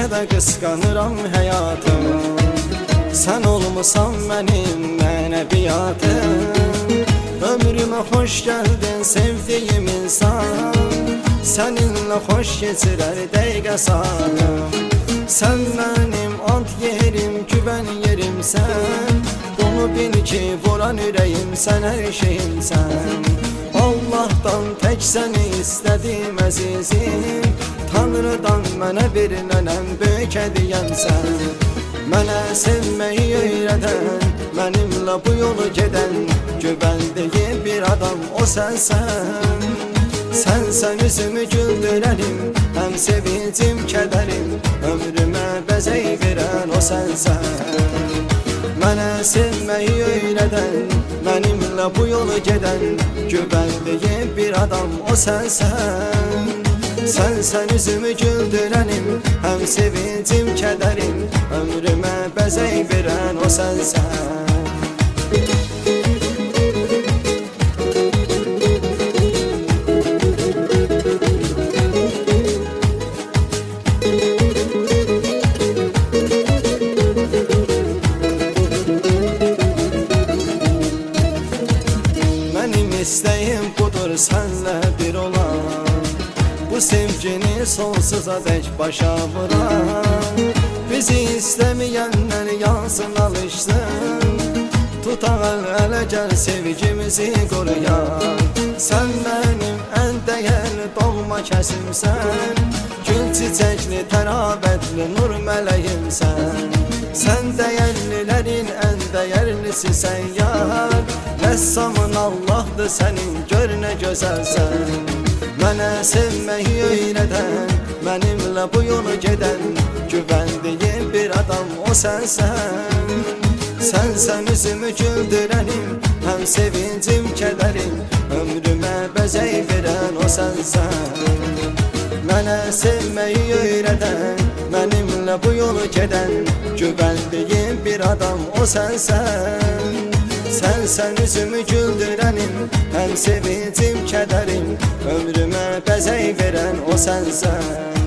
Bəlkə də qısqanıram həyatım, sən olmusan mənim mənəviyyatım. Ömrümə xoş gəldin sevdiyim insan, səninlə xoş keçirər dəqiqə saatım. Sən mənim ant yerim, güvən yerimsən, bunu bil ki vuran ürəyim sən hər şeyimsən. Allah'tan tək səni istədim əzizim, Tanrıdan mənə verilənən böyük hədiyəmsən. Mənə sevməyi öyrədən, mənimlə bu yolu gedən, güvəndiyi bir adam o sənsən. Sənsən üzümü güldürənim, həm sevincim kədərim, ömrümə bəzək verən o sənsən. Mənə sevməyi öyrədən, mənimlə bu yolu gedən, güvəndiyi bir adam o sənsən. Sənsən üzümü güldürənim, həm sevincim kədərim, ömrümə bəzək verən o sənsən. Mənim istəyim budur sənlə bir olan, bu sevgini sonsuza dək başa vuran. Bizi istəməyənlər yansın alışsın, tutaq ələ gəl sevgimizi qoruyan. Sən mənim ən dəyərli doğma kəsimsən, gül çiçəkli tərabətli nur mələyimsən. Sən dəyərlilərin ən dəyərlisisən yar, rəssamın Allah'dır sənin, gör nə gözəlsən. Mənə sevməyi öyrədən, mənimlə bu yolu gedən, güvəndiyi bir adam o sənsən. Sənsən üzümü güldürənim, həm sevincim kədərim, ömrümə bəzək verən o sənsən. Mənə sevməyi öyrədən, mənimlə bu yolu gedən, güvəndiyi bir adam o sənsən. Sənsən üzümü güldürənim, həm sevincim kədərim, ömrümə bəzək verən o sənsən.